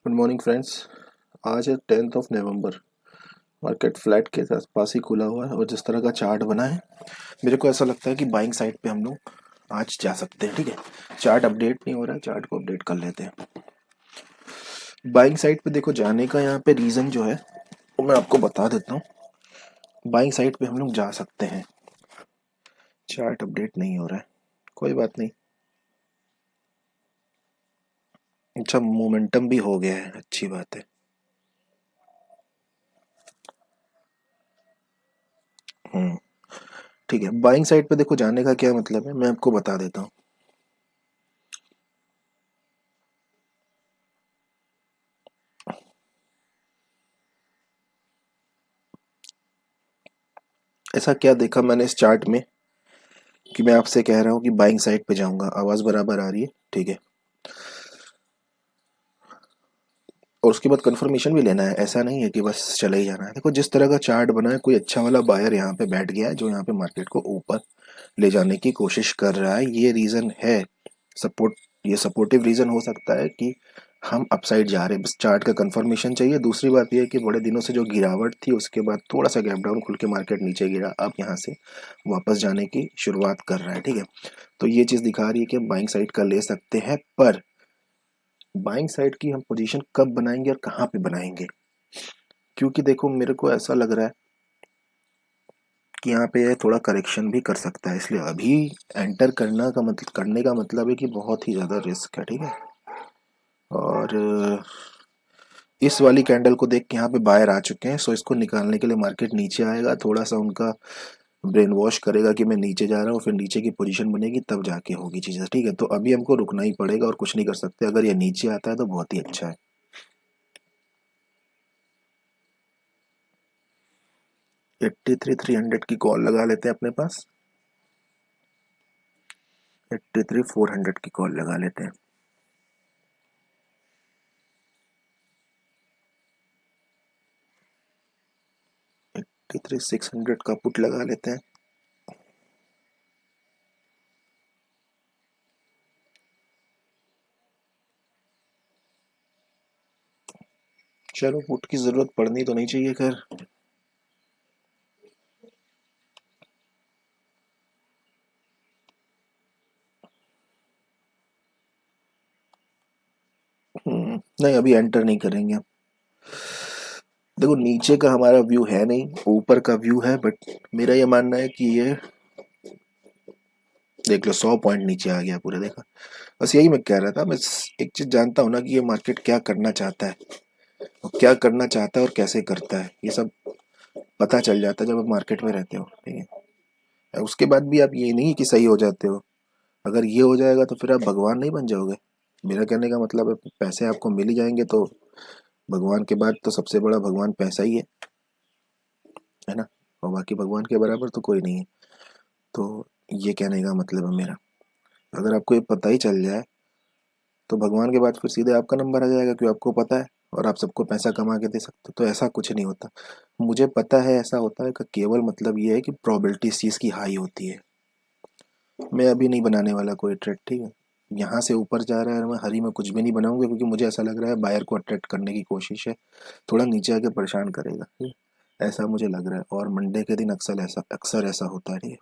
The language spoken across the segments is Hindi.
Good morning friends. आज है 10 नवंबर। मार्केट फ्लैट के आसपास ही खुला हुआ है और जिस तरह का चार्ट बना है मेरे को ऐसा लगता है कि बाइंग साइड पे हम लोग आज जा सकते हैं। ठीक है, चार्ट अपडेट नहीं हो रहा है, चार्ट को अपडेट कर लेते हैं। बाइंग साइड पे देखो, जाने का यहाँ पे रीज़न जो है वो मैं आपको बता देता हूँ। बाइंग साइड पे हम लोग जा सकते हैं। चार्ट अपडेट नहीं हो रहा है, कोई बात नहीं। अच्छा, मोमेंटम भी हो गया है, अच्छी बात है। हम्म, ठीक है। बाइंग साइड पे देखो, जाने का क्या मतलब है मैं आपको बता देता हूँ। ऐसा क्या देखा मैंने इस चार्ट में कि मैं आपसे कह रहा हूँ कि बाइंग साइड पे जाऊंगा। आवाज़ बराबर आ रही है? ठीक है। और उसके बाद कंफर्मेशन भी लेना है, ऐसा नहीं है कि बस चले ही जाना है। देखो, जिस तरह का चार्ट बना है, कोई अच्छा वाला बायर यहाँ पे बैठ गया है जो यहाँ पे मार्केट को ऊपर ले जाने की कोशिश कर रहा है। ये रीज़न है सपोर्ट। ये सपोर्टिव रीज़न हो सकता है कि हम अपसाइड जा रहे हैं। बस चार्ट का कंफर्मेशन चाहिए। दूसरी बात यह है कि बड़े दिनों से जो गिरावट थी उसके बाद थोड़ा सा गैप डाउन खुल के मार्केट नीचे गिरा, अब यहाँ से वापस जाने की शुरुआत कर रहा है। ठीक है, तो ये चीज़ दिखा रही है कि हम बाइंग साइड का ले सकते हैं। पर बाइंग साइड की हम पोजीशन कब बनाएंगे और कहाँ पे बनाएंगे? क्योंकि देखो, मेरे को ऐसा लग रहा है कि यहाँ पे थोड़ा करेक्शन भी कर सकता है, इसलिए अभी एंटर करने का मतलब है कि बहुत ही ज़्यादा रिस्क है। ठीक है, और इस वाली कैंडल को देख के यहाँ पे बायर आ चुके हैं, सो इसको निकालने के लिए मार्केट नीचे आएगा, थोड़ा सा उनका ब्रेन वॉश करेगा कि मैं नीचे जा रहा हूँ, फिर नीचे की पोजीशन बनेगी, तब जाके होगी चीज़ें। ठीक है, तो अभी हमको रुकना ही पड़ेगा और कुछ नहीं कर सकते। अगर ये नीचे आता है तो बहुत ही अच्छा है। 83 300 की कॉल लगा लेते हैं अपने पास। 83 400 की कॉल लगा लेते हैं। 83 600 का पुट लगा लेते हैं। चलो, पुट की ज़रूरत पड़नी तो नहीं चाहिए, खैर। नहीं, अभी एंटर नहीं करेंगे हम। देखो, नीचे का हमारा व्यू है नहीं, ऊपर का व्यू है। बट मेरा ये मानना है कि ये देख लो, 100 पॉइंट नीचे आ गया पूरा, देखा। बस यही मैं कह रहा था। मैं एक चीज जानता हूँ ना कि ये मार्केट क्या करना चाहता है, और क्या करना चाहता है और कैसे करता है, ये सब पता चल जाता है जब आप मार्केट में रहते हो। ठीक है, उसके बाद भी आप ये नहीं कि सही हो जाते हो। अगर ये हो जाएगा तो फिर आप भगवान नहीं बन जाओगे। मेरा कहने का मतलब है, पैसे आपको मिल ही जाएंगे तो भगवान के बाद तो सबसे बड़ा भगवान पैसा ही है ना। और बाकी भगवान के बराबर तो कोई नहीं है। तो ये कहने का मतलब है मेरा, अगर आपको ये पता ही चल जाए तो भगवान के बाद फिर सीधे आपका नंबर आ जाएगा, क्योंकि आपको पता है और आप सबको पैसा कमा के दे सकते हो। तो ऐसा कुछ नहीं होता। मुझे पता है ऐसा होता है, का केवल मतलब ये है कि प्रोबेबिलिटी इस चीज़ की हाई होती है। मैं अभी नहीं बनाने वाला कोई ट्रेड। ठीक है, यहाँ से ऊपर जा रहा है, मैं हरी में कुछ भी नहीं बनाऊंगा, क्योंकि मुझे ऐसा लग रहा है बायर को अट्रैक्ट करने की कोशिश है, थोड़ा नीचे आके परेशान करेगा। ठीक है? ऐसा मुझे लग रहा है, और मंडे के दिन अक्सर ऐसा होता है। ठीक है,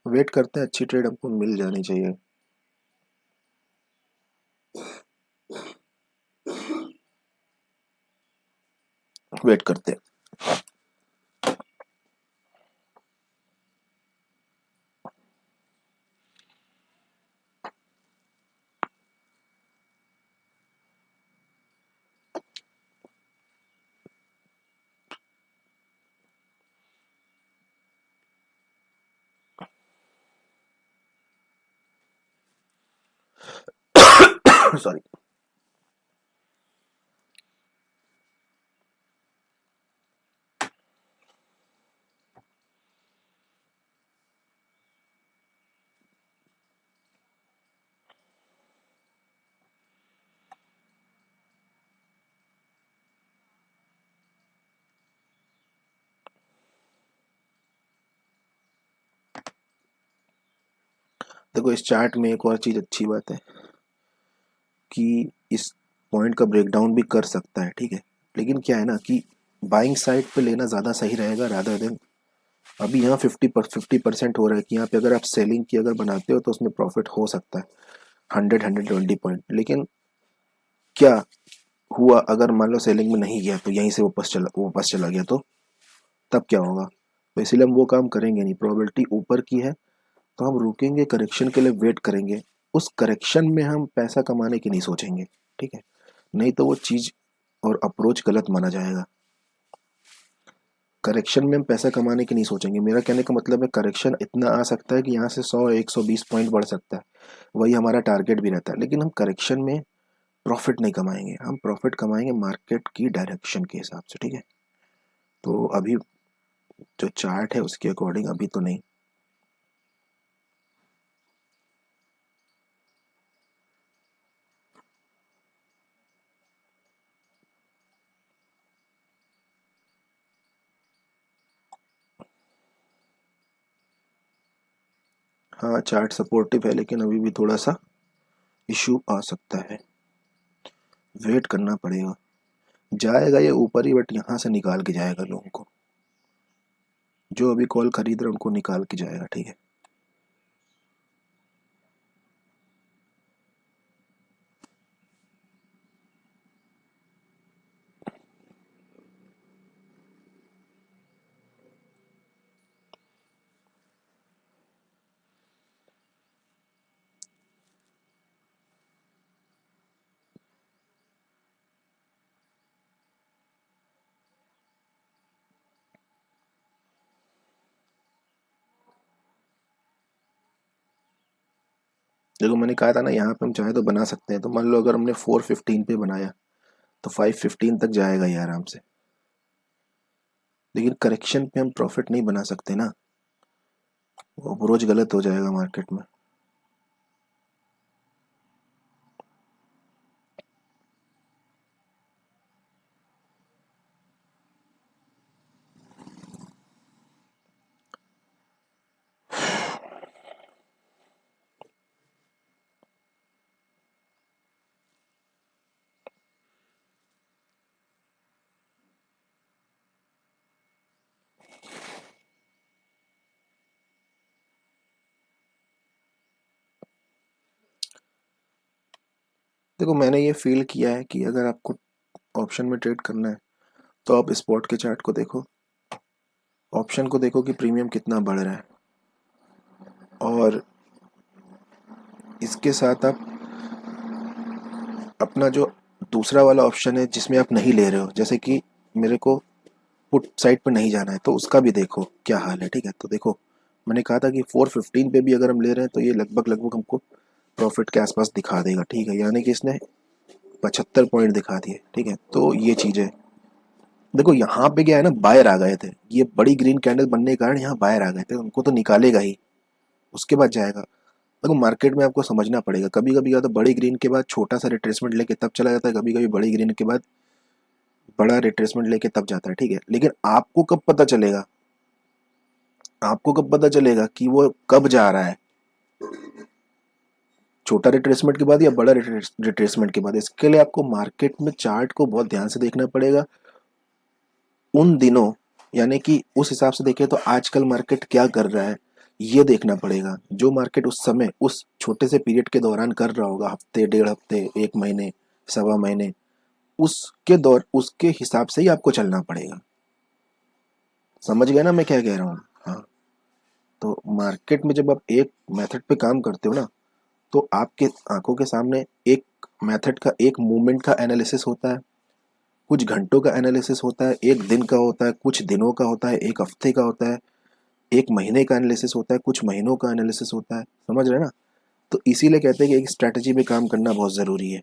वेट करते हैं, अच्छी ट्रेड हमको मिल जानी चाहिए। वेट करते हैं। सॉरी। देखो, इस चार्ट में एक और चीज़ अच्छी बात है, कि इस पॉइंट का ब्रेकडाउन भी कर सकता है, ठीक है। लेकिन क्या है ना कि बाइंग साइड पे लेना ज़्यादा सही रहेगा रादर देन, अभी यहाँ 50% हो रहा है कि यहाँ पे अगर आप सेलिंग की अगर बनाते हो तो उसमें प्रॉफिट हो सकता है 100-120 पॉइंट। लेकिन क्या हुआ अगर मान लो सेलिंग में नहीं गया तो यहीं से वापस चला गया तो तब क्या होगा? तो इसीलिए हम वो काम करेंगे नहीं। प्रोबेबिलिटी ऊपर की है तो हम रुकेंगे, करेक्शन के लिए वेट करेंगे। उस करेक्शन में हम पैसा कमाने की नहीं सोचेंगे, ठीक है। नहीं तो वो चीज़ और अप्रोच गलत माना जाएगा। करेक्शन में हम पैसा कमाने की नहीं सोचेंगे। मेरा कहने का मतलब है करेक्शन इतना आ सकता है कि यहाँ से 100-120 पॉइंट बढ़ सकता है, वही हमारा टारगेट भी रहता है। लेकिन हम करेक्शन में प्रॉफिट नहीं कमाएंगे, हम प्रॉफिट कमाएंगे मार्केट की डायरेक्शन के हिसाब से, ठीक है। तो अभी जो चार्ट है उसके अकॉर्डिंग अभी तो नहीं। हाँ चार्ट सपोर्टिव है लेकिन अभी भी थोड़ा सा इशू आ सकता है, वेट करना पड़ेगा। जाएगा ये ऊपर ही, बट यहाँ से निकाल के जाएगा लोगों को, जो अभी कॉल खरीद रहे हैं उनको निकाल के जाएगा, ठीक है। देखो मैंने कहा था ना यहाँ पे हम चाहे तो बना सकते हैं। तो मान लो अगर हमने 415 पे बनाया तो 515 तक जाएगा ये आराम से। लेकिन करेक्शन पे हम प्रॉफिट नहीं बना सकते ना, वो अप्रोच गलत हो जाएगा मार्केट में। देखो मैंने ये फील किया है कि अगर आपको ऑप्शन में ट्रेड करना है तो आप स्पॉट के चार्ट को देखो, ऑप्शन को देखो कि प्रीमियम कितना बढ़ रहा है, और इसके साथ आप अपना जो दूसरा वाला ऑप्शन है जिसमें आप नहीं ले रहे हो, जैसे कि मेरे को पुट साइड पर नहीं जाना है तो उसका भी देखो क्या हाल है, ठीक है। तो देखो मैंने कहा था कि 415 पे भी अगर हम ले रहे हैं तो ये लगभग लगभग हमको प्रॉफिट के आसपास दिखा देगा, ठीक है। यानी कि इसने 75 पॉइंट दिखा दिए, ठीक है। तो ये चीज़ है। देखो यहाँ पे क्या है ना, बायर आ गए थे, ये बड़ी ग्रीन कैंडल बनने के कारण यहाँ बायर आ गए थे, उनको तो निकालेगा ही, उसके बाद जाएगा। देखो मार्केट में आपको समझना पड़ेगा, कभी कभी या तो बड़ी ग्रीन के बाद छोटा सा रिट्रेसमेंट लेके तब चला जाता है, कभी कभी बड़ी ग्रीन के बाद बड़ा रिट्रेसमेंट लेके तब जाता है, ठीक है। लेकिन आपको कब पता चलेगा, आपको कब पता चलेगा कि वो कब जा रहा है, छोटा रिट्रेसमेंट के बाद या बड़ा रिट्रेसमेंट के बाद? इसके लिए आपको मार्केट में चार्ट को बहुत ध्यान से देखना पड़ेगा उन दिनों, यानी कि उस हिसाब से देखें तो आजकल मार्केट क्या कर रहा है ये देखना पड़ेगा। जो मार्केट उस समय उस छोटे से पीरियड के दौरान कर रहा होगा, हफ्ते, डेढ़ हफ्ते, एक महीने, सवा महीने, उसके हिसाब से ही आपको चलना पड़ेगा। समझ गए ना मैं क्या कह रहा हूँ? हाँ। तो मार्केट में जब आप एक मेथड पे काम करते हो ना, तो आपके आंखों के सामने एक मेथड का, एक मूवमेंट का एनालिसिस होता है, कुछ घंटों का एनालिसिस होता है, एक दिन का होता है, कुछ दिनों का होता है, एक हफ्ते का होता है, एक महीने का एनालिसिस होता है, कुछ महीनों का एनालिसिस होता है। समझ रहे हैं ना? तो इसीलिए कहते हैं कि एक स्ट्रैटेजी पे काम करना बहुत ज़रूरी है।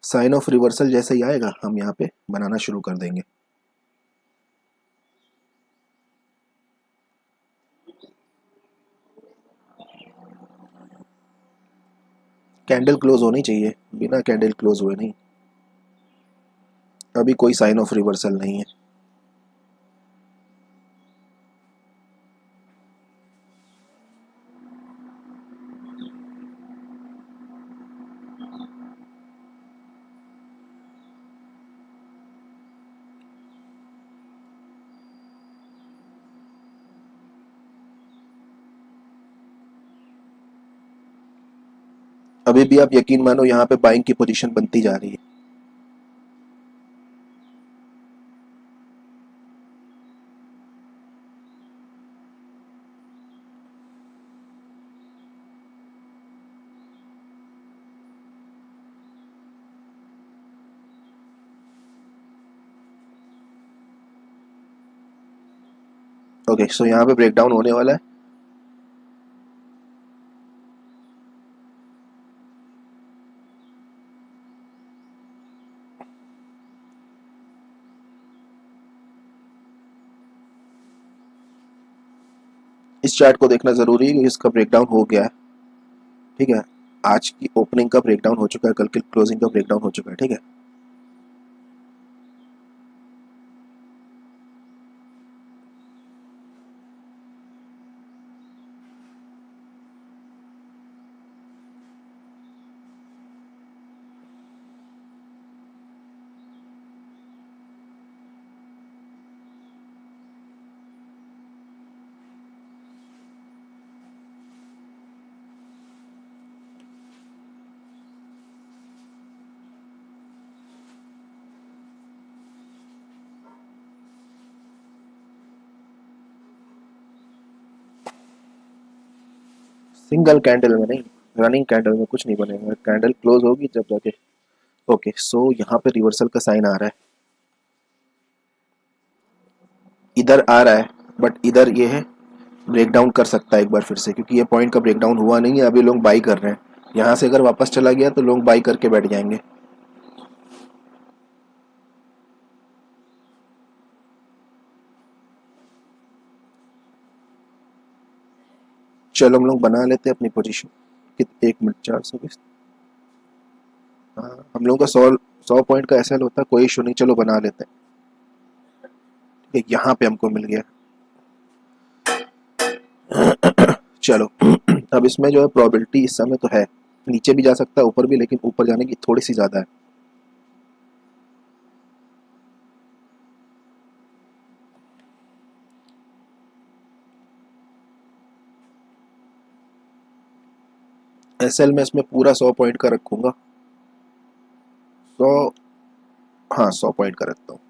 साइन ऑफ रिवर्सल जैसे ही आएगा हम यहाँ पे बनाना शुरू कर देंगे। कैंडल क्लोज होनी चाहिए, बिना कैंडल क्लोज हुए नहीं। अभी कोई साइन ऑफ रिवर्सल नहीं है। अभी भी आप यकीन मानो यहाँ पे बाइंग की पोजीशन बनती जा रही है। ओके, सो यहाँ पे ब्रेकडाउन होने वाला है। इस चार्ट को देखना जरूरी है कि इसका ब्रेकडाउन हो गया है। ठीक है, आज की ओपनिंग का ब्रेकडाउन हो चुका है, कल की क्लोजिंग का ब्रेकडाउन हो चुका है। ठीक है, सिंगल कैंडल में नहीं, रनिंग कैंडल में कुछ नहीं बनेगा, कैंडल क्लोज होगी जब जाके। ओके, सो यहाँ पे रिवर्सल का साइन आ रहा है, इधर आ रहा है, बट इधर ये है, ब्रेकडाउन कर सकता है एक बार फिर से, क्योंकि ये पॉइंट का ब्रेकडाउन हुआ नहीं है, अभी लोग बाई कर रहे हैं। यहाँ से अगर वापस चला गया तो लोग बाई करके बैठ जाएंगे। चलो हम लोग बना लेते हैं अपनी पोजीशन। 1 मिनट, 420। हाँ, हम लोगों का 100 पॉइंट का एसएल होता है, कोई इशू नहीं, चलो बना लेते हैं। ठीक है, यहाँ पे हमको मिल गया। चलो अब इसमें जो है प्रोबेबिलिटी इस समय तो है, नीचे भी जा सकता है ऊपर भी, लेकिन ऊपर जाने की थोड़ी सी ज्यादा है। एसएल में इसमें पूरा 100 पॉइंट का रखूंगा। 100, हाँ 100 पॉइंट का रखता हूँ।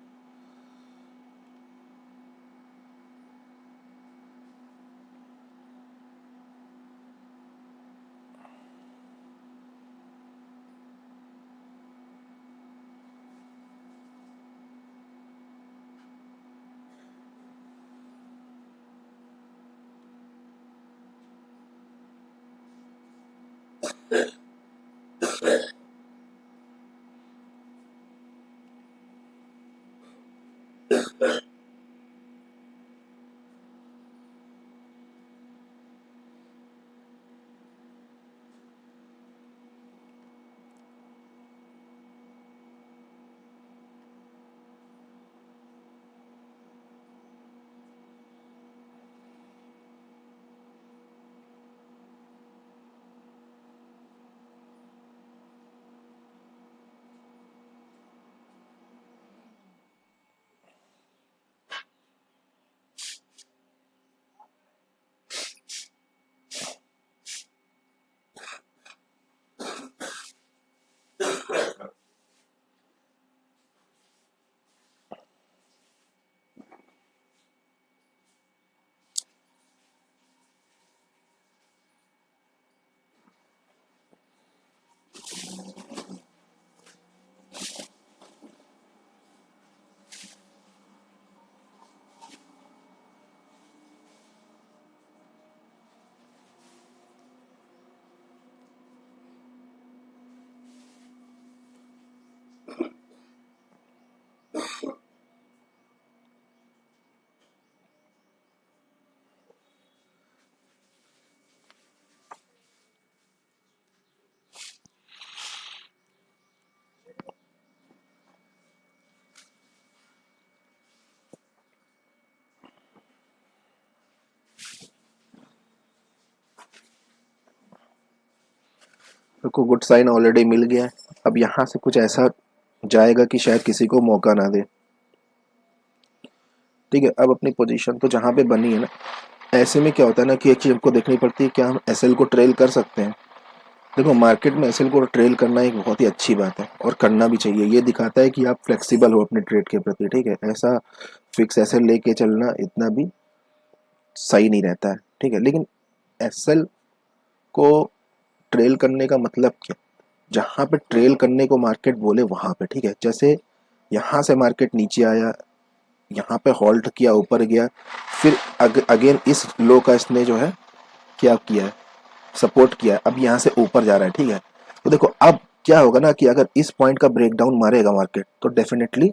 को गुड साइन ऑलरेडी मिल गया है। अब यहाँ से कुछ ऐसा जाएगा कि शायद किसी को मौका ना दे। ठीक है, अब अपनी पोजीशन तो जहाँ पे बनी है ना, ऐसे में क्या होता है ना कि एक चीज हमको देखनी पड़ती है, क्या हम एसएल को ट्रेल कर सकते हैं। देखो मार्केट में एसएल को ट्रेल करना एक बहुत ही अच्छी बात है और करना भी चाहिए। ये दिखाता है कि आप फ्लेक्सिबल हो अपने ट्रेड के प्रति, ठीक है। ऐसा फिक्स एसएल लेके चलना इतना भी सही नहीं रहता है, ठीक है। लेकिन एसएल को ट्रेल करने का मतलब क्या, जहां पे ट्रेल करने को मार्केट बोले वहां पे, ठीक है। जैसे यहां से मार्केट नीचे आया, यहाँ पे होल्ड किया, ऊपर गया, फिर अगेन इस लो का इसने जो है क्या किया है, सपोर्ट किया है। अब यहाँ से ऊपर जा रहा है, ठीक है। तो देखो अब क्या होगा ना कि अगर इस पॉइंट का ब्रेकडाउन मारेगा मार्केट तो डेफिनेटली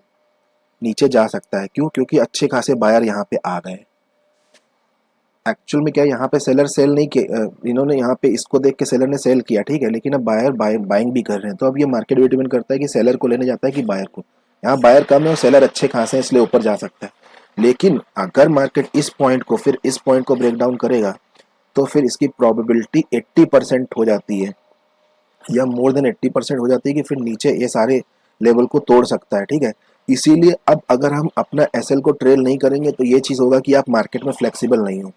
नीचे जा सकता है। क्यों? क्योंकि अच्छे खासे बायर यहाँ पे आ गए। एक्चुअल में क्या है, यहाँ पे सेलर सेल नहीं किया, इन्होंने यहाँ पे इसको देख के सेलर ने सेल किया, ठीक है। लेकिन अब बायर बाइंग भी कर रहे हैं। तो अब ये मार्केट भी डिपेंड करता है कि सेलर को लेने जाता है कि बायर को। यहाँ बायर कम है और सेलर अच्छे खासे हैं, इसलिए ऊपर जा सकता है। लेकिन अगर मार्केट इस पॉइंट को फिर इस पॉइंट को ब्रेक डाउन करेगा तो फिर इसकी प्रोबेबिलिटी 80% हो जाती है, या मोर देन 80% हो जाती है कि फिर नीचे ये सारे लेवल को तोड़ सकता है, ठीक है। इसीलिए अब अगर हम अपना एसएल को ट्रेल नहीं करेंगे तो ये चीज़ होगा कि आप मार्केट में फ्लेक्सिबल नहीं हो।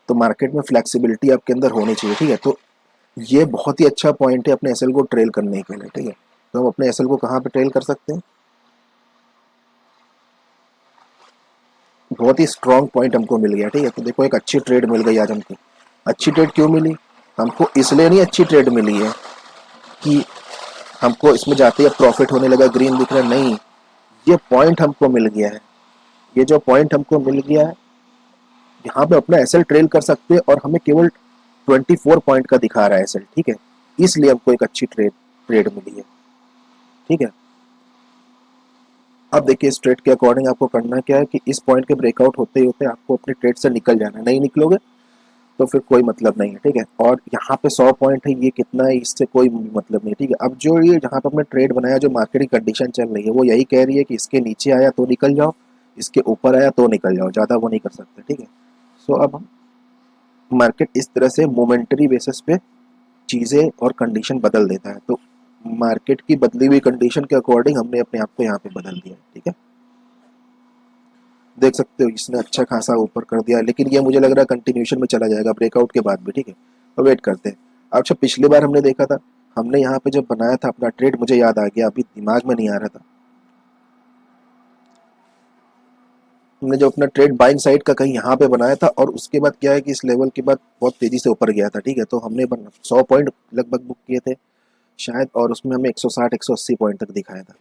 तो मार्केट में फ्लेक्सिबिलिटी आपके अंदर होनी चाहिए, ठीक है। तो ये बहुत ही अच्छा पॉइंट है अपने एसएल को ट्रेल करने के लिए, ठीक है। तो हम अपने एसएल को कहाँ पे ट्रेल कर सकते हैं, बहुत ही स्ट्रॉन्ग पॉइंट हमको मिल गया, ठीक है। तो देखो एक अच्छी ट्रेड मिल गई आज हमको। अच्छी ट्रेड क्यों मिली? हमको इसलिए नहीं अच्छी ट्रेड मिली है कि हमको इसमें जाते ही प्रॉफिट होने लगा, ग्रीन दिख रहा है, नहीं। ये पॉइंट हमको मिल गया है। ये जो पॉइंट हमको मिल गया है, यहाँ पे अपना एसएल ट्रेल कर सकते हैं और हमें केवल 24 पॉइंट का दिखा रहा है एसएल, ठीक है। इसलिए हमको एक अच्छी ट्रेड ट्रेड मिली है, ठीक है। अब देखिए इस ट्रेड के अकॉर्डिंग आपको करना क्या है कि इस पॉइंट के ब्रेकआउट होते ही होते आपको अपने ट्रेड से निकल जाना है। नहीं निकलोगे तो फिर कोई मतलब नहीं है, ठीक है। और यहाँ पे 100 पॉइंट है, ये कितना है इससे कोई मतलब नहीं, ठीक है। अब जो ये जहाँ पे अपने ट्रेड बनाया, जो मार्केट की कंडीशन चल रही है वो यही कह रही है कि इसके नीचे आया तो निकल जाओ, इसके ऊपर आया तो निकल जाओ, ज़्यादा वो नहीं कर सकते, ठीक है। सो अब हम मार्केट इस तरह से मोमेंटरी बेसिस पे चीज़ें और कंडीशन बदल देता है। तो मार्केट की बदली हुई कंडीशन के अकॉर्डिंग हमने अपने आप को यहाँ पे बदल दिया, ठीक है। देख सकते हो इसने अच्छा खासा ऊपर कर दिया, लेकिन ये मुझे लग रहा है कंटिन्यूशन में चला जाएगा ब्रेकआउट के बाद भी, ठीक है। तो वेट करते हैं। अच्छा पिछली बार हमने देखा था, हमने यहाँ पे जब बनाया था अपना ट्रेड, मुझे याद आ गया, अभी दिमाग में नहीं आ रहा था। हमने जो अपना ट्रेड बाइंग साइड का कहीं यहाँ पे बनाया था और उसके बाद क्या है कि इस लेवल के बाद बहुत तेजी से ऊपर गया था, ठीक है। तो हमने 100 पॉइंट लगभग बुक किए थे शायद, और उसमें हमें 160 180 पॉइंट तक दिखाया था।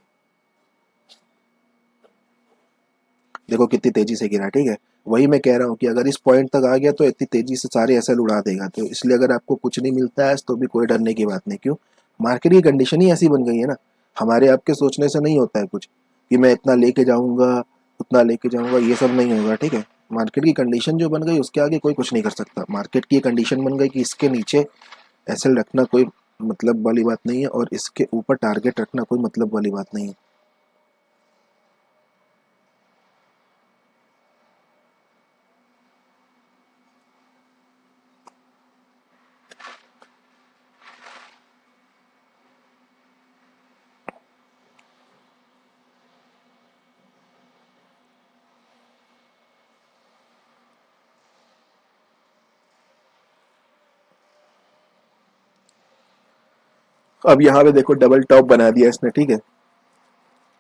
देखो कितनी तेजी से गिरा, ठीक है। वही मैं कह रहा हूँ कि अगर इस पॉइंट तक आ गया तो इतनी तेजी से सारे एसएल उड़ा देगा। तो इसलिए अगर आपको कुछ नहीं मिलता है तो भी कोई डरने की बात नहीं। क्यों? मार्केट की कंडीशन ही ऐसी बन गई है ना। हमारे आपके सोचने से नहीं होता है कुछ कि मैं इतना लेके जाऊंगा, उतना लेके जाऊंगा, ये सब नहीं होगा, ठीक है। मार्केट की कंडीशन जो बन गई उसके आगे कोई कुछ नहीं कर सकता। मार्केट की कंडीशन बन गई कि इसके नीचे एसएल रखना कोई मतलब वाली बात नहीं है और इसके ऊपर टारगेट रखना कोई मतलब वाली बात नहीं है। अब यहाँ पे देखो डबल टॉप बना दिया इसने, ठीक है।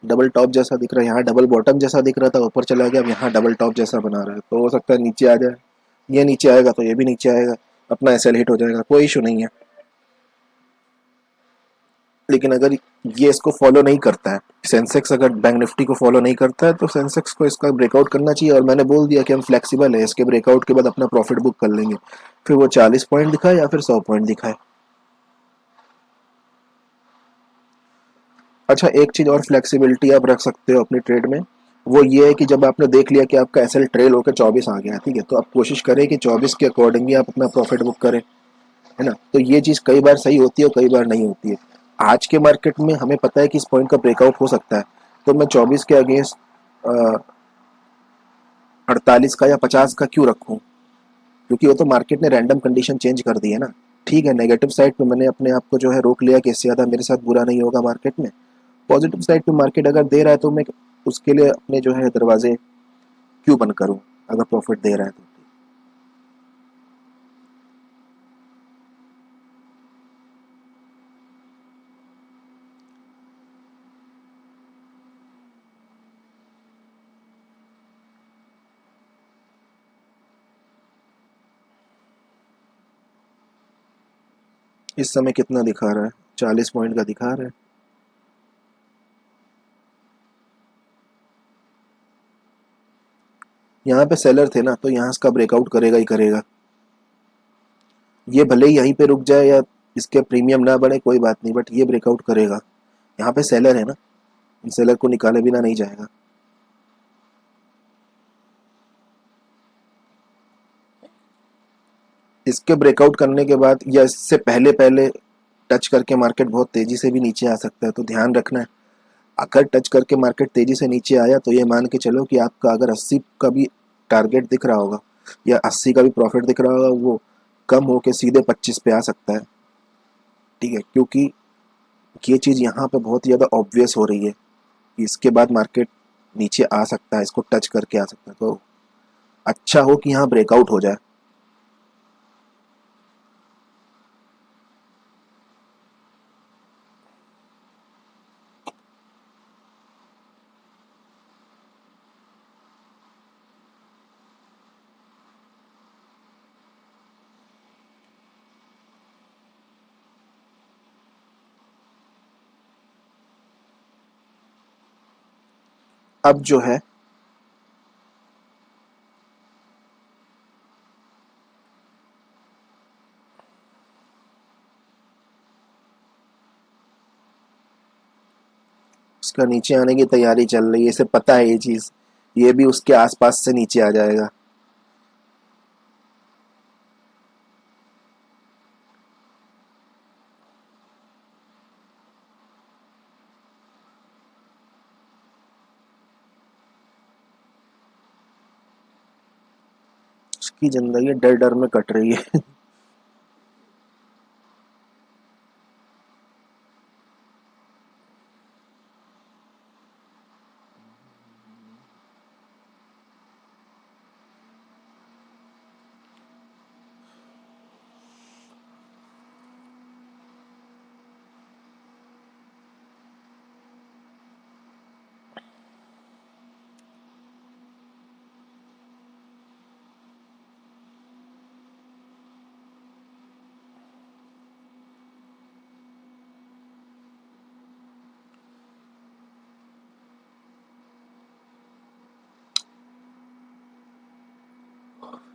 डबल टॉप जैसा दिख रहा है, यहाँ डबल बॉटम जैसा दिख रहा था, ऊपर चला गया, अब यहाँ डबल टॉप जैसा बना रहा है। तो हो सकता है नीचे आ जाए, ये नीचे आएगा तो ये भी नीचे आएगा, अपना एसएल हिट हो जाएगा, कोई इशू नहीं है। लेकिन अगर ये इसको फॉलो नहीं करता है, सेंसेक्स अगर बैंक निफ्टी को फॉलो नहीं करता है, तो सेंसेक्स को इसका ब्रेकआउट करना चाहिए। और मैंने बोल दिया कि हम फ्लेक्सिबल है, इसके ब्रेकआउट के बाद अपना प्रॉफिट बुक कर लेंगे, फिर वो 40 पॉइंट दिखाए या फिर 100 पॉइंट दिखाए। अच्छा एक चीज और फ्लेक्सिबिलिटी आप रख सकते हो अपनी ट्रेड में, वो ये है कि जब आपने देख लिया कि आपका एसएल ट्रेल होकर 24 आ गया, ठीक है, तो आप कोशिश करें कि 24 के अकॉर्डिंग ही आप अपना प्रॉफिट बुक करें, है ना। तो ये चीज कई बार सही होती है और कई बार नहीं होती है। आज के मार्केट में हमें पता है कि इस पॉइंट का ब्रेकआउट हो सकता है, तो मैं 24 के अगेंस्ट 48 का या 50 का क्यों रखूं? क्योंकि वो तो मार्केट ने रैंडम कंडीशन चेंज कर दी है ना। ठीक है, नेगेटिव साइड पे मैंने अपने आप को जो है रोक लिया कि इससे ज्यादा मेरे साथ बुरा नहीं होगा मार्केट में। पॉजिटिव साइड पे मार्केट अगर दे रहा है तो मैं उसके लिए अपने जो है दरवाजे क्यों बंद करूं, अगर प्रॉफिट दे रहा है तो। इस समय कितना दिखा रहा है? 40 पॉइंट का दिखा रहा है। यहाँ पे सेलर थे ना, तो यहाँ इसका ब्रेकआउट करेगा ही करेगा। ये भले ही यहीं पे रुक जाए या इसके प्रीमियम ना बढ़े कोई बात नहीं, बट ये ब्रेकआउट करेगा। यहाँ पे सेलर है ना, सेलर को निकाले बिना नहीं जाएगा। इसके ब्रेकआउट करने के बाद या इससे पहले पहले टच करके मार्केट बहुत तेजी से भी नीचे आ सकता है, तो ध्यान रखना है। अगर टच करके मार्केट तेजी से नीचे आया तो ये मान के चलो कि आपका अगर 80 का भी टारगेट दिख रहा होगा या 80 का भी प्रॉफिट दिख रहा होगा, वो कम होके सीधे 25 पे आ सकता है। ठीक है, क्योंकि ये चीज़ यहाँ पे बहुत ज़्यादा ऑब्वियस हो रही है कि इसके बाद मार्केट नीचे आ सकता है, इसको टच करके आ सकता है। तो अच्छा हो कि यहाँ ब्रेकआउट हो जाए। अब जो है उसका नीचे आने की तैयारी चल रही है, इसे पता है ये चीज़। ये भी उसके आसपास से नीचे आ जाएगा। उसकी जिंदगी डर डर में कट रही है।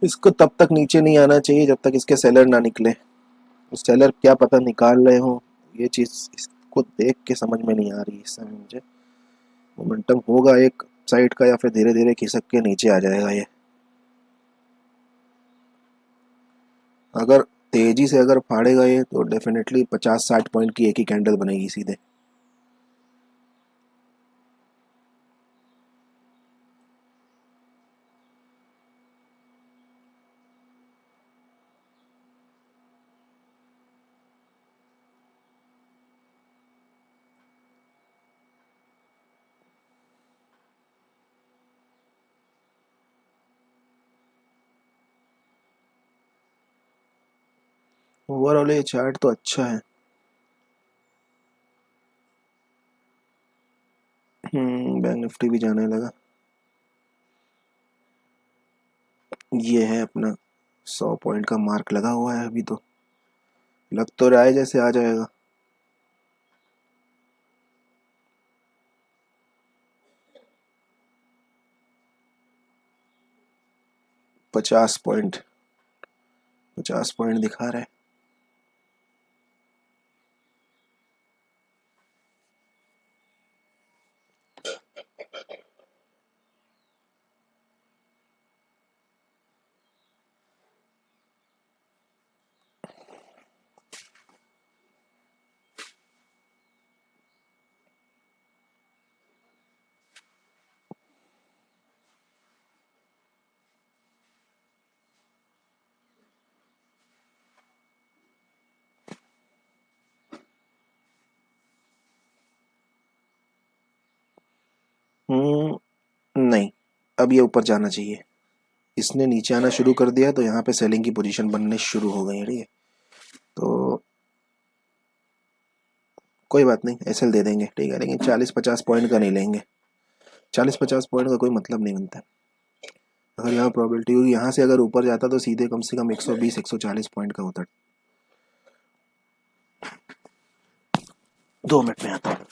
इसको तब तक नीचे नहीं आना चाहिए जब तक इसके सेलर ना निकले। सेलर क्या पता निकाल रहे हो, ये चीज़ इसको देख के समझ में नहीं आ रही इस समय मुझे। मोमेंटम होगा एक साइड का या फिर धीरे धीरे खिसक के नीचे आ जाएगा ये। अगर तेजी से अगर फाड़ेगा ये तो डेफिनेटली 50-60 पॉइंट की एक ही कैंडल बनेगी सीधे। ओवरऑल ये चार्ट तो अच्छा है। बैंक निफ्टी भी जाने लगा। ये है अपना 100 पॉइंट का मार्क लगा हुआ है अभी तो। लग तो रहा है जैसे आ जाएगा। 50 पॉइंट, 50 पॉइंट दिखा रहा है। नहीं, अब ये ऊपर जाना चाहिए। इसने नीचे आना शुरू कर दिया तो यहाँ पे सेलिंग की पोजीशन बनने शुरू हो गई है। ठीक है, तो कोई बात नहीं, एसएल दे देंगे। ठीक है, लेकिन 40-50 पॉइंट का नहीं लेंगे। 40-50 पॉइंट का कोई मतलब नहीं बनता। अगर यहाँ प्रोबेबिलिटी हुई यहाँ से अगर ऊपर जाता तो सीधे कम से कम 120-140 पॉइंट का होता। 2 मिनट में आता हूँ।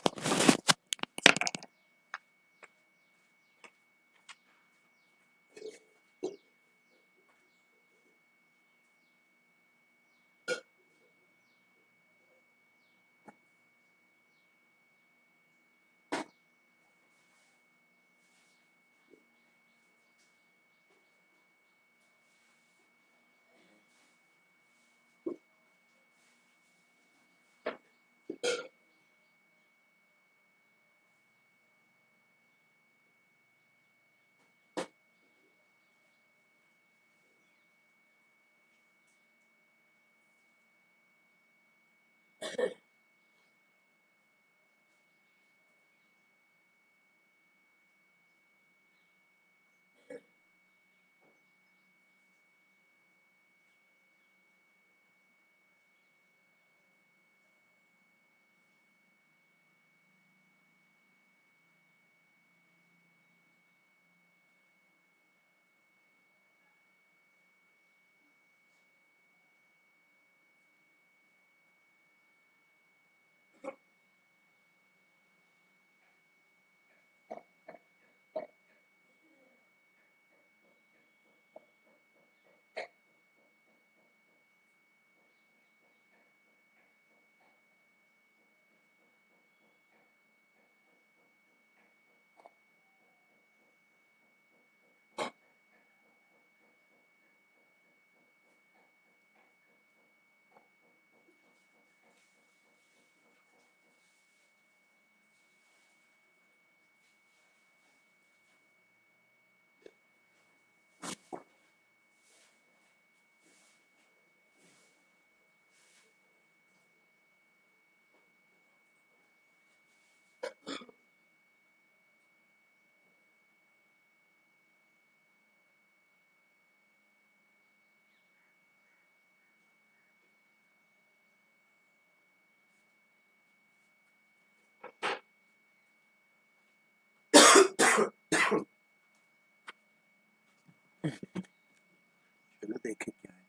चलो देखें क्या है।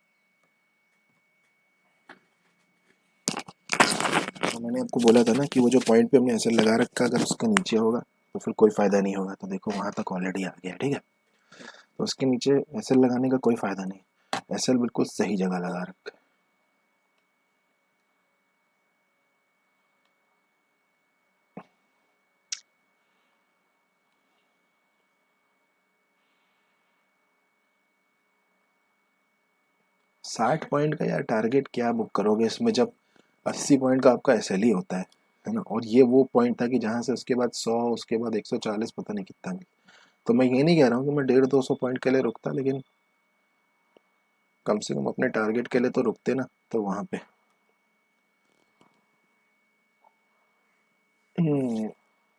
तो मैंने आपको बोला था ना कि वो जो पॉइंट पे हमने ऐसे लगा रखा, अगर उसके नीचे होगा तो फिर कोई फ़ायदा नहीं होगा। तो देखो वहाँ तक ऑलरेडी आ गया, ठीक है। तो उसके नीचे ऐसे लगाने का कोई फ़ायदा नहीं। एसएल बिल्कुल सही जगह लगा रखा है। 60 पॉइंट का यार टारगेट क्या बुक करोगे इसमें, जब 80 पॉइंट का आपका एसएल ही होता है ना। और ये वो पॉइंट था कि जहाँ से उसके बाद 100, उसके बाद 140, पता नहीं कितना मिला। तो मैं ये नहीं कह रहा हूँ कि मैं 150-200 पॉइंट के लिए रुकता, लेकिन कम से कम अपने टारगेट के लिए तो रुकते ना। तो वहाँ पे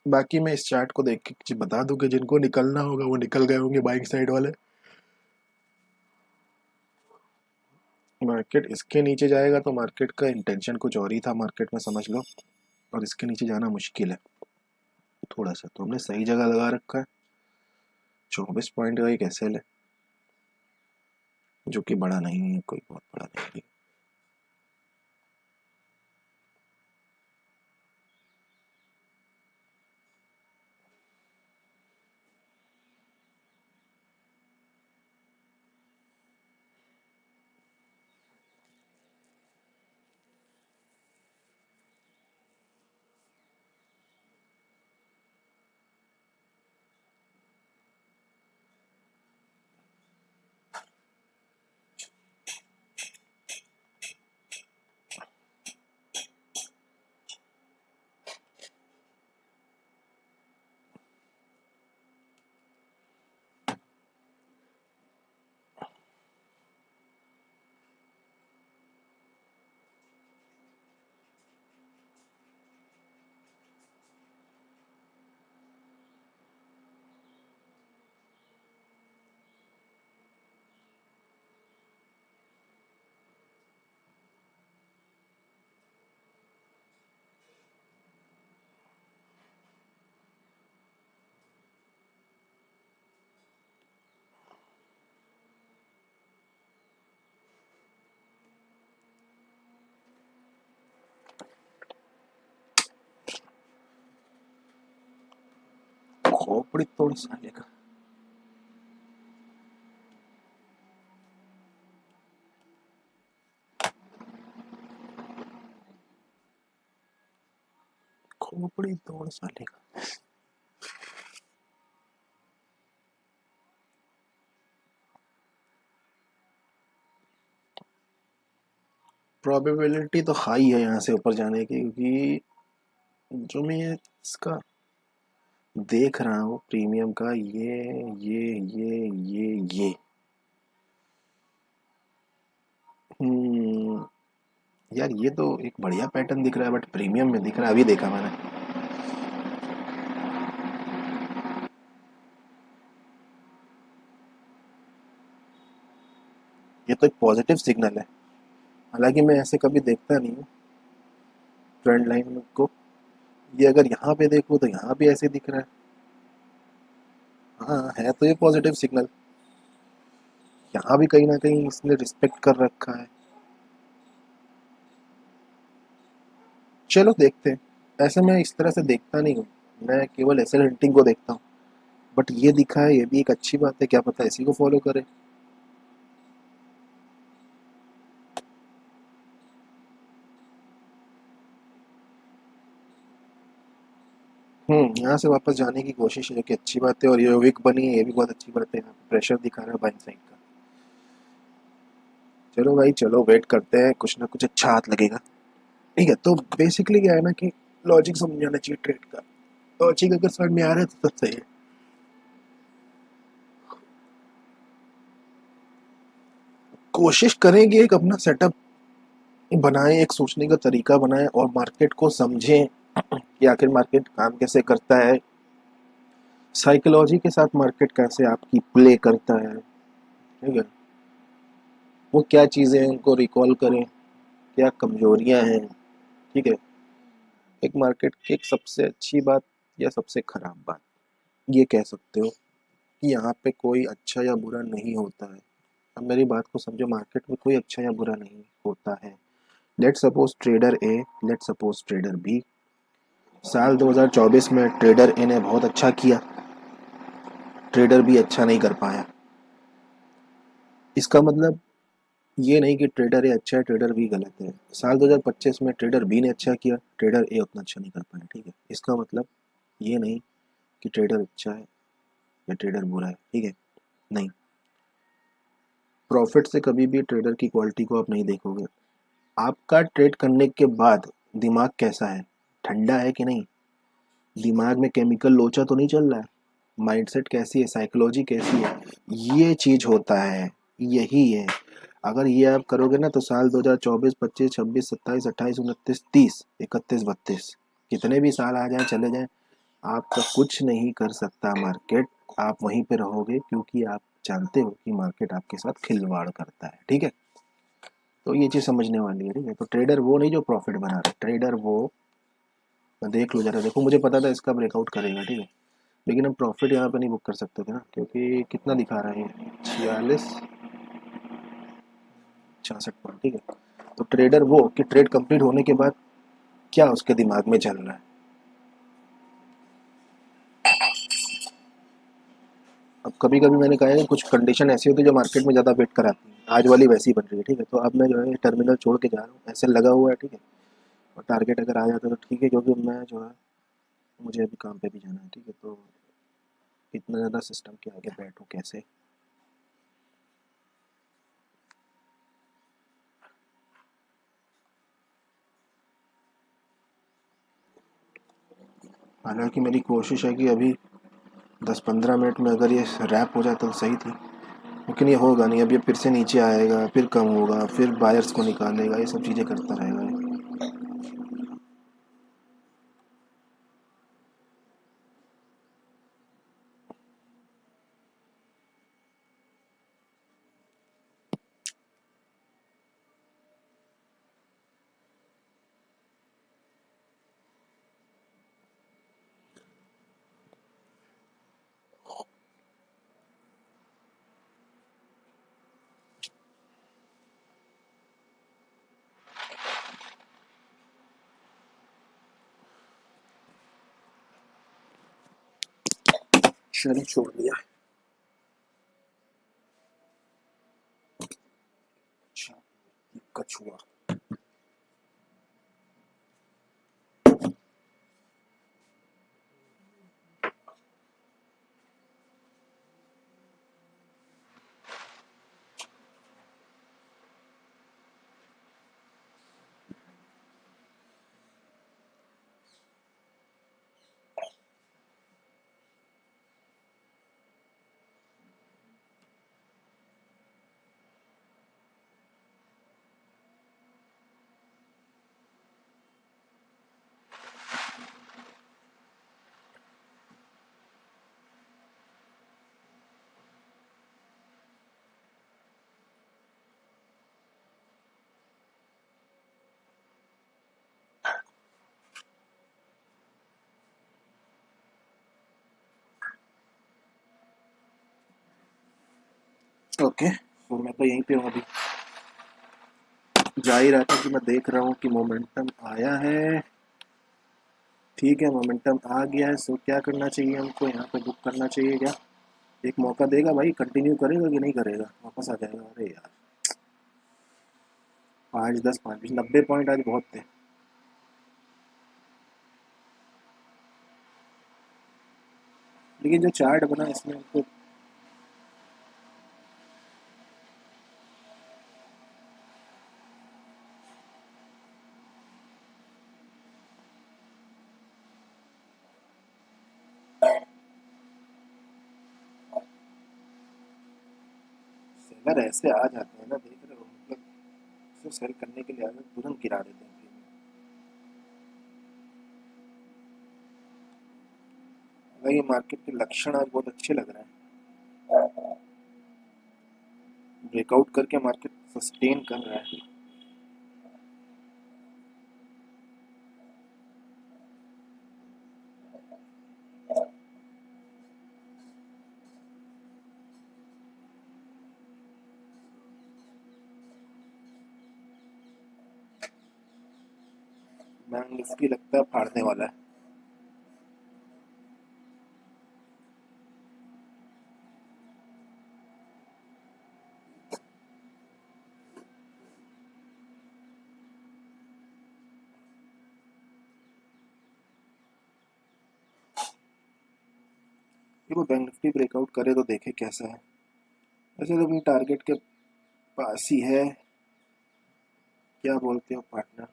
बाकी मैं इस चार्ट को देख के कुछ बता दूं कि जिनको निकलना होगा वो निकल गए होंगे, बाइंग साइड वाले। मार्केट इसके नीचे जाएगा तो मार्केट का इंटेंशन कुछ और ही था मार्केट में, समझ लो। और इसके नीचे जाना मुश्किल है थोड़ा सा। तो हमने सही जगह लगा रखा है। 24 पॉइंट का एक एसएल है, जो कि बड़ा नहीं है, कोई बहुत बड़ा नहीं है। खोपड़ी तोड़ साले का। खोपड़ी तोड़ साले का। प्रोबेबिलिटी तो हाई है यहाँ से ऊपर जाने की, क्योंकि जो मैं इसका देख रहा हूँ प्रीमियम का, ये हम्म, यार ये तो एक बढ़िया पैटर्न दिख रहा है, बट प्रीमियम में दिख रहा है, अभी देखा मैंने। ये तो एक पॉजिटिव सिग्नल है, हालांकि मैं ऐसे कभी देखता नहीं हूँ ट्रेंड लाइन को। ये अगर यहाँ पे देखो तो यहाँ भी ऐसे दिख रहा है। हाँ, है तो ये पॉजिटिव सिग्नल। यहाँ भी कहीं ना कहीं इसने रिस्पेक्ट कर रखा है। चलो देखते हैं। ऐसे मैं इस तरह से देखता नहीं हूँ, मैं केवल एसएल हंटिंग को देखता हूँ। बट ये दिखा है, ये भी एक अच्छी बात है, क्या पता इसी को फॉलो करे। यहाँ से वापस जाने की कोशिश है, कि अच्छी बात है, और ये विक बनी है, ये भी बहुत अच्छी बात है। यहाँ पे प्रेशर दिखा रहा है बाइंग साइड का। चलो भाई, चलो वेट करते हैं, कुछ ना कुछ अच्छा हाथ लगेगा। ठीक है, तो बेसिकली क्या है ना कि लॉजिक समझ आना चाहिए ट्रेड का। लॉजिक अगर समझ में आ रहा है तो सब सही है। कोशिश करेंगे एक अपना सेटअप बनाएं, एक सोचने का तरीका बनाएं, और मार्केट को समझें कि आखिर मार्केट काम कैसे करता है, साइकोलॉजी के साथ मार्केट कैसे आपकी प्ले करता है। ठीक है, वो क्या चीज़ें हैं उनको रिकॉल करें, क्या कमजोरियां हैं। ठीक है, एक मार्केट की एक सबसे अच्छी बात या सबसे खराब बात ये कह सकते हो कि यहाँ पे कोई अच्छा या बुरा नहीं होता है। अब मेरी बात को समझो, मार्केट में कोई अच्छा या बुरा नहीं होता है। लेट सपोज ट्रेडर ए, लेट सपोज ट्रेडर बी। साल 2024 में ट्रेडर ए ने बहुत अच्छा किया, ट्रेडर बी अच्छा नहीं कर पाया। इसका मतलब ये नहीं कि ट्रेडर ए अच्छा है ट्रेडर बी गलत है। साल 2025 में ट्रेडर बी ने अच्छा किया, ट्रेडर ए उतना अच्छा नहीं कर पाया। ठीक है, इसका मतलब ये नहीं कि ट्रेडर अच्छा है या ट्रेडर बुरा है। ठीक है, नहीं। प्रॉफिट से कभी भी ट्रेडर की क्वालिटी को आप नहीं देखोगे। आपका ट्रेड करने के बाद दिमाग कैसा है, ठंडा है कि नहीं, दिमाग में केमिकल लोचा तो नहीं चल रहा है, माइंडसेट कैसी है, साइकोलॉजी कैसी है, ये चीज होता है, यही है। अगर ये आप करोगे ना तो साल 2024, 25, 26, 27, 28, 29, 30, 31, 32, कितने भी साल आ जाए चले जाए, आपका कुछ नहीं कर सकता मार्केट। आप वहीं पे रहोगे, क्योंकि आप जानते हो कि मार्केट आपके साथ खिलवाड़ करता है। ठीक है, तो ये चीज़ समझने वाली है। ठीक है, तो ट्रेडर वो नहीं जो प्रॉफिट बना रहा है, ट्रेडर वो, देख लो जरा, देखो मुझे पता था इसका ब्रेकआउट करेगा। ठीक है, लेकिन हम प्रॉफिट यहाँ पे नहीं बुक कर सकते थे ना, क्योंकि कितना दिखा रहा है ये, 46, 66 पॉइंट। ठीक है, तो ट्रेडर वो कि ट्रेड कंप्लीट होने के बाद क्या उसके दिमाग में चल रहा है। अब कभी कभी मैंने कहा है कि कुछ कंडीशन ऐसी होती है जो मार्केट में ज़्यादा वेट कराती है, आज वाली वैसी बन रही है। ठीक है, तो अब मैं जो है टर्मिनल छोड़ के जा रहा हूँ, ऐसे लगा हुआ है। ठीक है, और टारगेट अगर आ जाता है तो ठीक है, क्योंकि मैं जो है मुझे अभी काम पे भी जाना है। ठीक है, तो इतना ज़्यादा सिस्टम के आगे बैठूँ कैसे। हालांकि मेरी कोशिश है कि अभी 10-15 मिनट में अगर ये रैप हो जाता तो सही थी, लेकिन ये होगा नहीं। अब ये फिर से नीचे आएगा, फिर कम होगा, फिर बायर्स को निकालेगा, ये सब चीज़ें करता रहेगा ये। मैंने छोड़ दिया। अच्छा, कछुआ। ओके, तो मैं तो यहीं पे हूँ अभी। जा ही रहा था कि मैं देख रहा हूँ कि मोमेंटम आया है। ठीक है, मोमेंटम आ गया है। सो क्या करना चाहिए हमको? यहाँ पे बुक करना चाहिए क्या? एक मौका देगा भाई, कंटिन्यू करेगा कि नहीं करेगा? वापस आ जाएगा? अरे यार, 5, 10, 5, 90 पॉइंट आज बहुत थे। लेकिन जो चार्ट बना इसमें हमको सेलर ऐसे आ जाते हैं ना, देख रहे हो? मतलब सिर्फ सेल करने के लिए आते हैं, तुरंत गिरा देते हैं प्रीमियम। ये मार्केट के लक्षण आज बहुत अच्छे लग रहे हैं। ब्रेकआउट करके मार्केट सस्टेन कर रहा है। बैंक निफ्टी लगता है फाड़ने वाला है। ये वो बैंक निफ्टी ब्रेकआउट करे तो देखे कैसा है। वैसे तो अपनी टारगेट के पास ही है। क्या बोलते हो पार्टनर?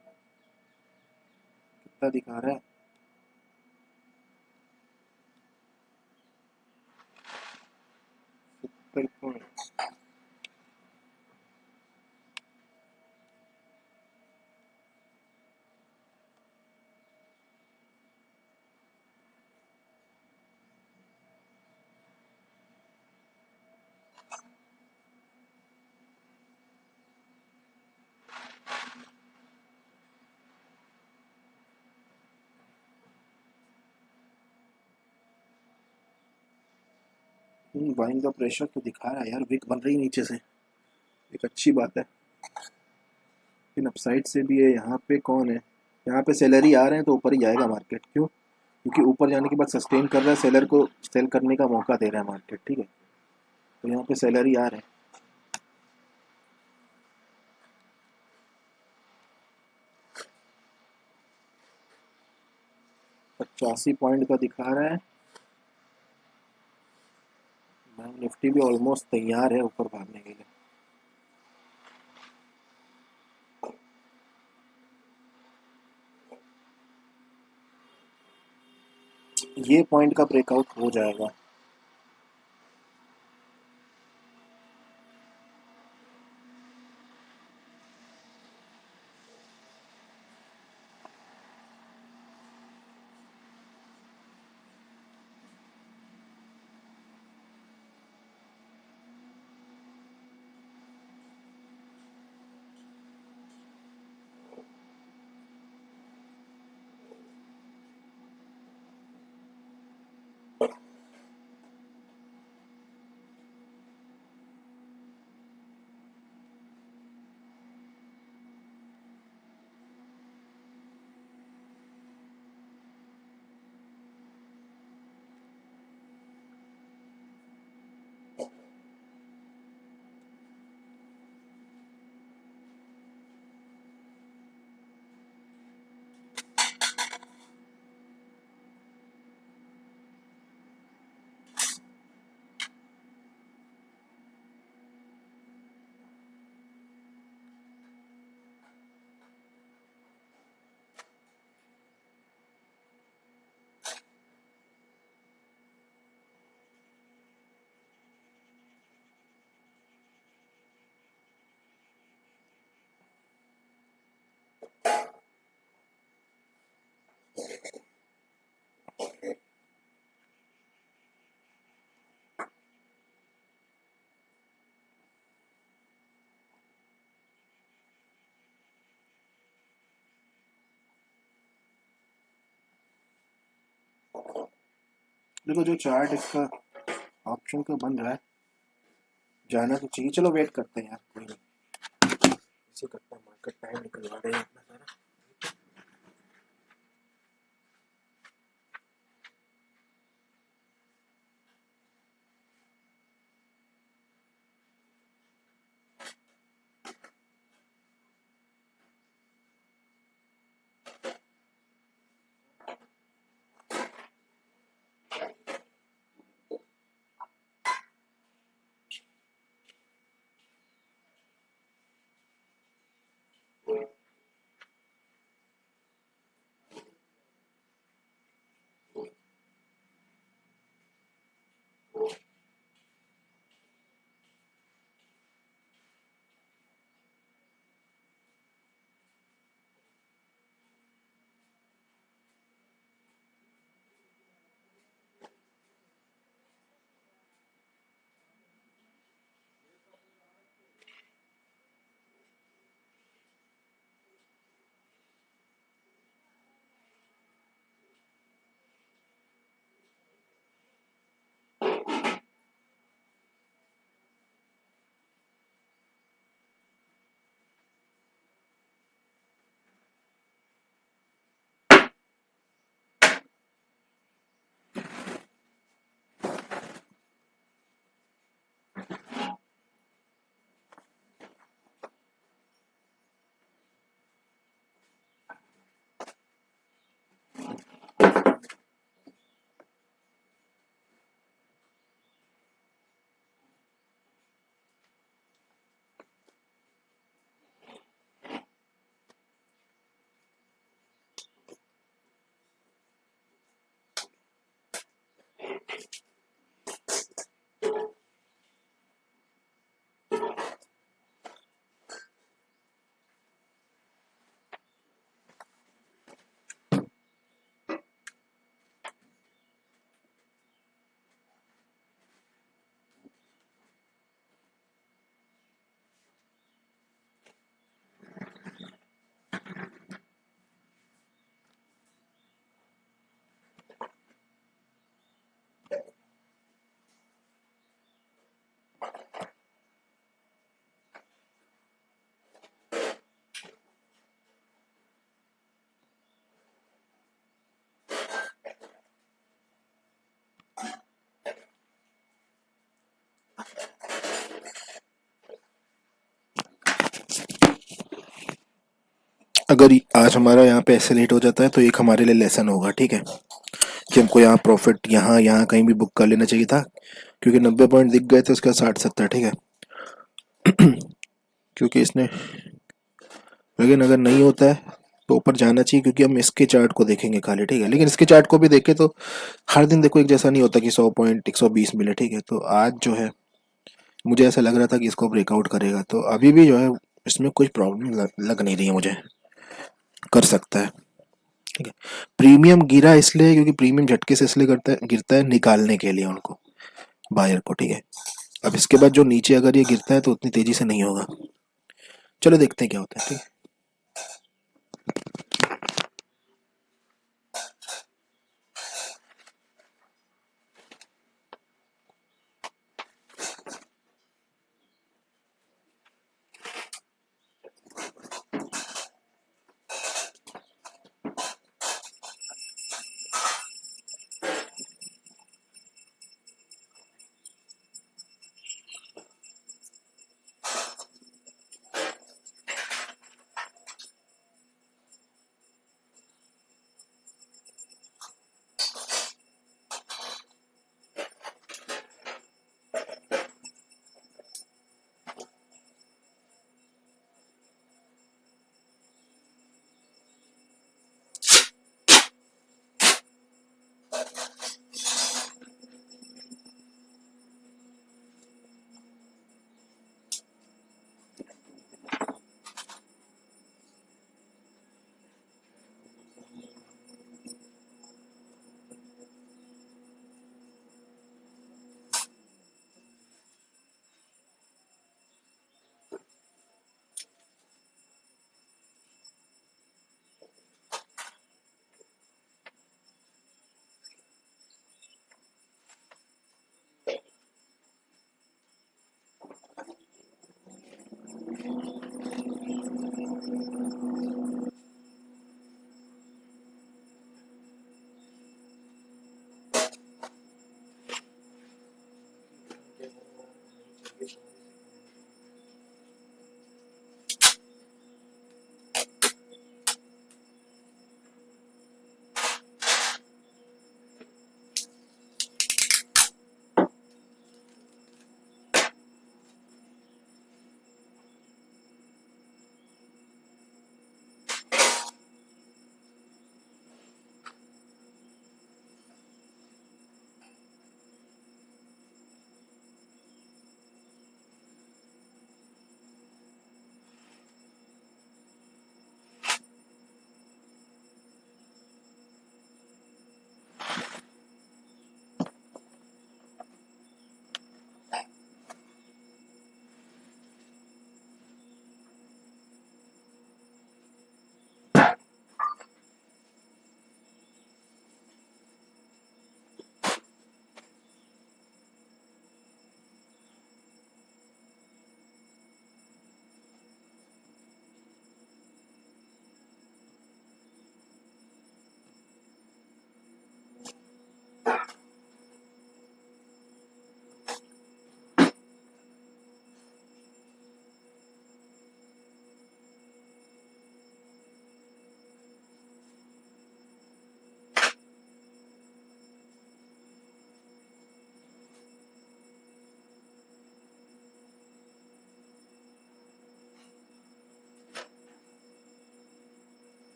कितना दिखा रहा है? बिल्कुल। बाइंग का प्रेशर तो दिखा रहा है यार, विक बन रही नीचे से, एक अच्छी बात है। लेकिन अपसाइड से भी है। यहाँ पे कौन है? यहाँ पे सैलरी आ रहे हैं तो ऊपर ही जाएगा मार्केट। क्यों? क्योंकि ऊपर जाने के बाद सस्टेन कर रहा है, सेलर को सेल करने का मौका दे रहा है मार्केट। ठीक है, तो यहाँ पे सैलरी आ रहे हैं। 85 पॉइंट का दिखा रहा है। बैंक निफ्टी भी ऑलमोस्ट तैयार है ऊपर भागने के लिए। ये पॉइंट का ब्रेकआउट हो जाएगा। देखो जो चार्ट इसका ऑप्शन का बन रहा है, जाना तो चाहिए। चलो वेट करते हैं यार, कोई नहीं, इसे करते हैं, मार्केट टाइम निकलवा रहे हैं अपना सारा। अगर आज हमारा यहाँ पे ऐसे लेट हो जाता है तो एक हमारे लिए लेसन होगा, ठीक है, कि हमको यहाँ प्रॉफिट यहाँ यहाँ कहीं भी बुक कर लेना चाहिए था, क्योंकि 90 पॉइंट दिख गए थे, उसका 60-70, ठीक है। क्योंकि इसने, लेकिन अगर नहीं होता है तो ऊपर जाना चाहिए, क्योंकि हम इसके चार्ट को देखेंगे खाली, ठीक है। लेकिन इसके चार्ट को भी देखे तो हर दिन देखो एक जैसा नहीं होता कि 100 पॉइंट 120 मिले, ठीक है। तो आज जो है मुझे ऐसा लग रहा था कि इसको ब्रेकआउट करेगा, तो अभी भी जो है इसमें कुछ प्रॉब्लम लग नहीं रही है मुझे, कर सकता है, ठीक है। प्रीमियम गिरा इसलिए क्योंकि प्रीमियम झटके से इसलिए करता है, गिरता है निकालने के लिए उनको, बायर को, ठीक है। अब इसके बाद जो नीचे अगर ये गिरता है तो उतनी तेजी से नहीं होगा। चलो देखते हैं क्या होता है, ठीक है।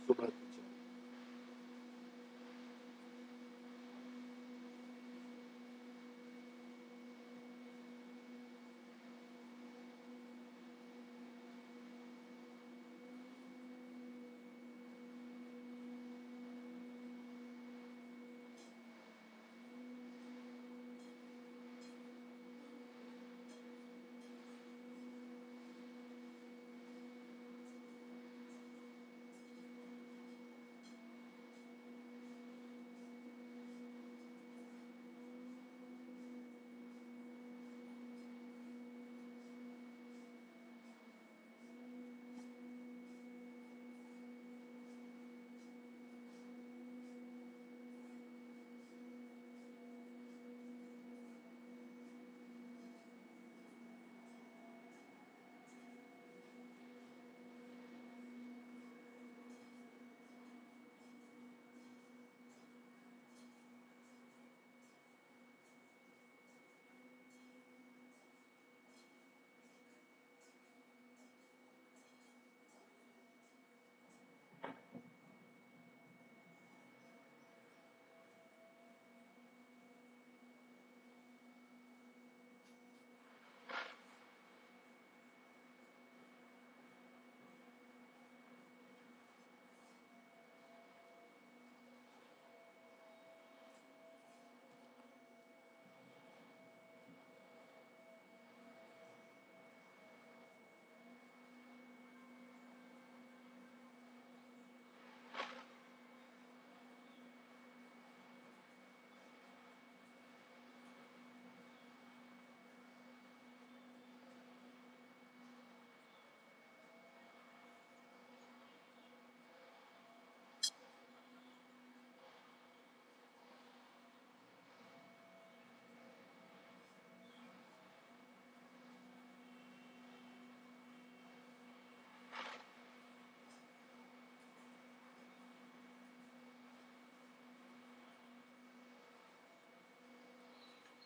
सुबह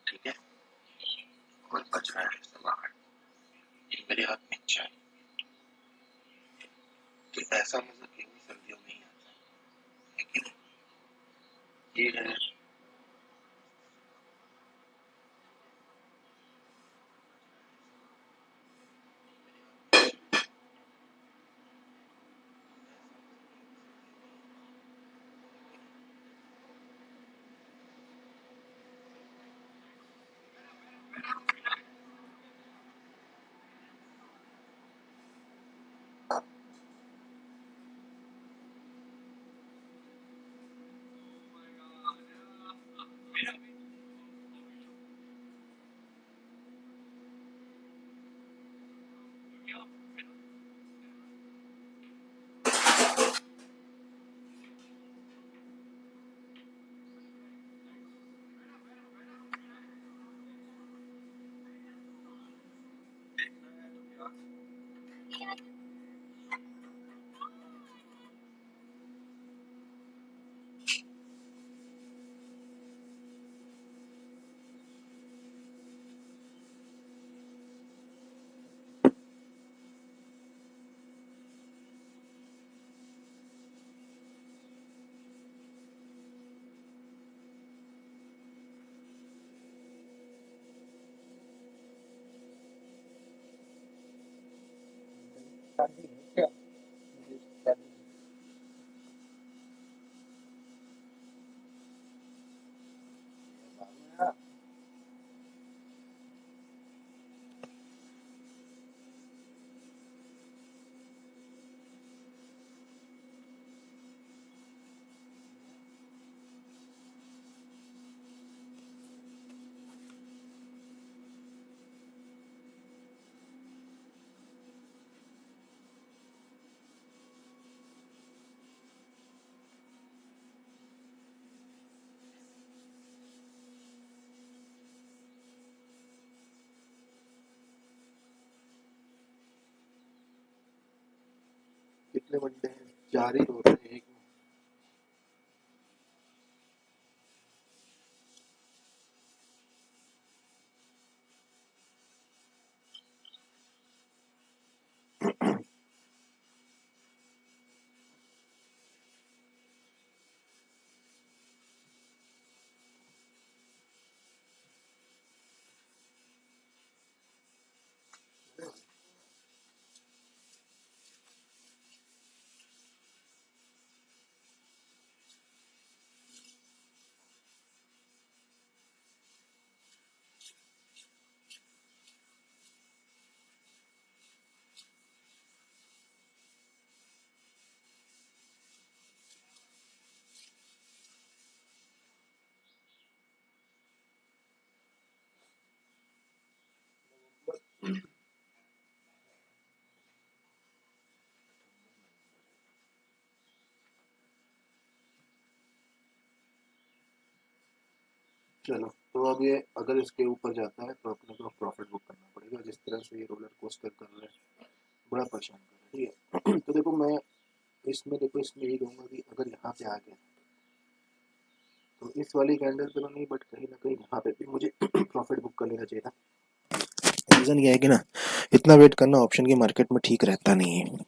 ठीक है। और बच रहा है बाहर, ये मेरे हाथ में चाय, तो ऐसा मजा कहीं सर्दियों में ही आता है कि नहीं? ये है। कितने बंदे हैं? 4 ही हो रहे हैं एक में। चलो, तो अब ये अगर इसके ऊपर जाता है तो अपने को प्रॉफिट बुक करना पड़ेगा। जिस तरह से ये रोलर कोस्टर कर रहा है, बड़ा परेशान कर रहा है, ठीक है। तो देखो मैं इसमें यही कहूँगा कि अगर यहाँ पे आ गया तो इस वाली कैंडल पे तो नहीं, बट कहीं ना कहीं यहाँ पे भी मुझे प्रॉफिट बुक कर लेना चाहिए था। रीज़न ये है कि ना, इतना वेट करना ऑप्शन की मार्केट में ठीक रहता नहीं है।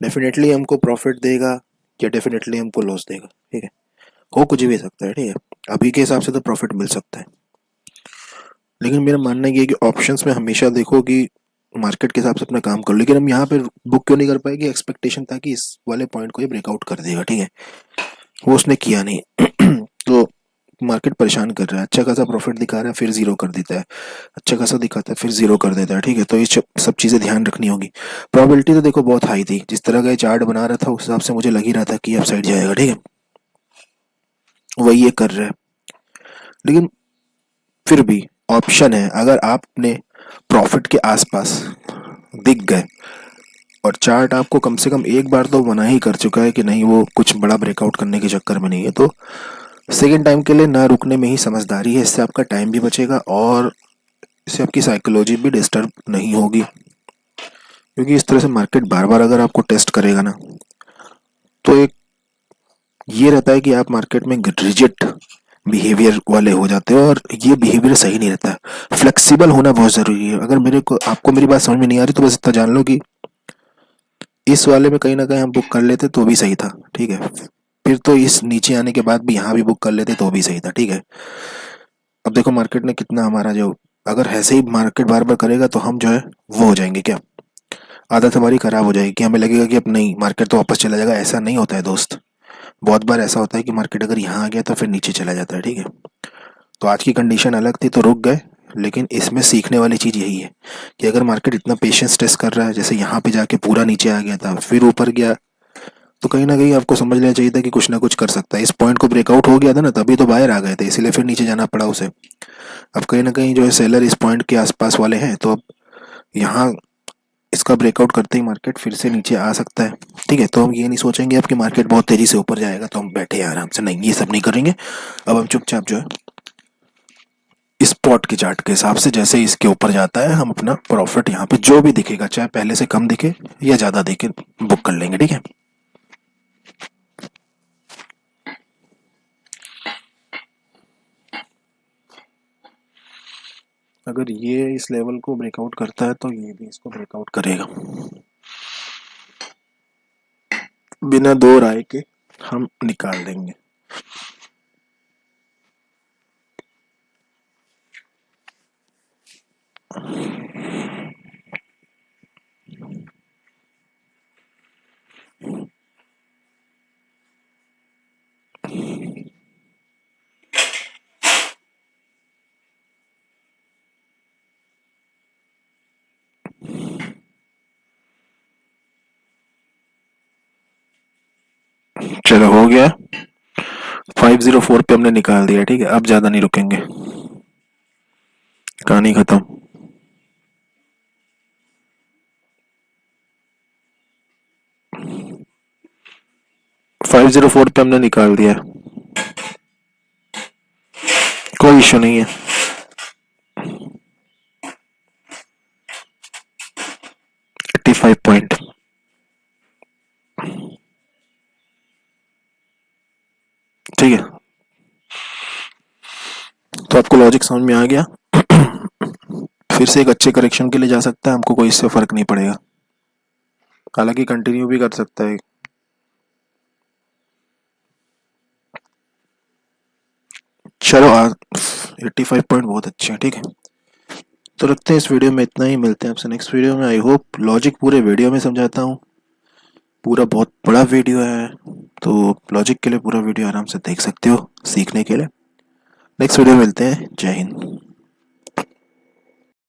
डेफिनेटली हमको प्रॉफिट देगा या डेफिनेटली हमको लॉस देगा, ठीक है। हो कुछ भी सकता है, ठीक है। अभी के हिसाब से तो प्रॉफिट मिल सकता है, लेकिन मेरा मानना ये है कि ऑप्शंस में हमेशा देखो कि मार्केट के हिसाब से अपना काम करो। लेकिन हम यहाँ पे बुक क्यों नहीं कर पाए कि एक्सपेक्टेशन था कि इस वाले पॉइंट को ये ब्रेकआउट कर देगा, ठीक है। वो उसने किया नहीं तो मार्केट परेशान कर रहा है। अच्छा खासा प्रॉफिट दिखा रहा है, फिर जीरो कर देता है, अच्छा खासा दिखाता है, फिर जीरो कर देता है, ठीक है। तो ये सब चीज़ें ध्यान रखनी होगी। प्रोबेबिलिटी तो देखो बहुत हाई थी, जिस तरह का ये चार्ट बना रहा था उस हिसाब से मुझे लग ही रहा था कि अप साइड जाएगा, ठीक है। वही ये कर रहा है। लेकिन फिर भी ऑप्शन है, अगर आपने प्रॉफिट के आसपास दिख गए और चार्ट आपको कम से कम एक बार तो मना ही कर चुका है कि नहीं वो कुछ बड़ा ब्रेकआउट करने के चक्कर में नहीं है, तो सेकेंड टाइम के लिए ना रुकने में ही समझदारी है। इससे आपका टाइम भी बचेगा और इससे आपकी साइकोलॉजी भी डिस्टर्ब नहीं होगी, क्योंकि इस तरह से मार्केट बार बार अगर आपको टेस्ट करेगा ना, तो एक ये रहता है कि आप मार्केट में रिजिड बिहेवियर वाले हो जाते हो, और ये बिहेवियर सही नहीं रहता है। फ्लेक्सिबल होना बहुत ज़रूरी है। अगर आपको मेरी बात समझ में नहीं आ रही तो बस इतना जान लो कि इस वाले में कहीं ना कहीं हम बुक कर लेते तो भी सही था, ठीक है। फिर तो इस नीचे आने के बाद भी यहाँ भी बुक कर लेते तो भी सही था, ठीक है। अब देखो मार्केट ने कितना हमारा जो, अगर ऐसे ही मार्केट बार बार करेगा तो हम जो है वो हो जाएंगे क्या, आदत हमारी खराब हो जाएगी कि हमें लगेगा कि अब नहीं मार्केट तो वापस चला जाएगा। ऐसा नहीं होता है दोस्त। बहुत बार ऐसा होता है कि मार्केट अगर यहाँ आ गया तो फिर नीचे चला जाता है, ठीक है। तो आज की कंडीशन अलग थी तो रुक गए, लेकिन इसमें सीखने वाली चीज़ यही है कि अगर मार्केट इतना पेशेंस टेस्ट कर रहा है, जैसे यहाँ पे जाके पूरा नीचे आ गया था फिर ऊपर गया, तो कहीं ना कहीं आपको समझ लेना चाहिए था कि कुछ ना कुछ कर सकता है। इस पॉइंट को ब्रेकआउट हो गया था ना, तभी तो बाहर आ गए थे, इसीलिए फिर नीचे जाना पड़ा उसे। अब कहीं ना कहीं जो है सेलर इस पॉइंट के आसपास वाले हैं, तो अब यहाँ इसका ब्रेकआउट करते ही मार्केट फिर से नीचे आ सकता है, ठीक है। तो हम ये नहीं सोचेंगे अब कि मार्केट बहुत तेजी से ऊपर जाएगा तो हम बैठे हैं आराम से, नहीं ये सब नहीं करेंगे। अब हम चुपचाप जो है इस स्पॉट के चार्ट के हिसाब से जैसे इसके ऊपर जाता है हम अपना प्रॉफिट यहाँ पे जो भी दिखेगा, चाहे पहले से कम दिखे या ज्यादा दिखे, बुक कर लेंगे, ठीक है। अगर ये इस लेवल को ब्रेकआउट करता है तो ये भी इसको ब्रेकआउट करेगा, बिना दो राय के हम निकाल देंगे। चलो हो गया, 504 पे हमने निकाल दिया, ठीक है। अब ज्यादा नहीं रुकेंगे, कहानी खत्म। 504 पे हमने निकाल दिया, कोई इशू नहीं है। 85 पॉइंट, ठीक है। तो आपको लॉजिक समझ में आ गया। फिर से एक अच्छे करेक्शन के लिए जा सकता है, हमको कोई इससे फर्क नहीं पड़ेगा। हालांकि कंटिन्यू भी कर सकता है। चलो 85 पॉइंट बहुत अच्छे हैं, ठीक है। तो रखते हैं इस वीडियो में इतना ही, मिलते हैं आपसे नेक्स्ट वीडियो में। आई होप लॉजिक पूरे वीडियो में समझाता हूँ, पूरा बहुत बड़ा वीडियो है, तो लॉजिक के लिए पूरा वीडियो आराम से देख सकते हो सीखने के लिए। नेक्स्ट वीडियो मिलते हैं, जय हिंद।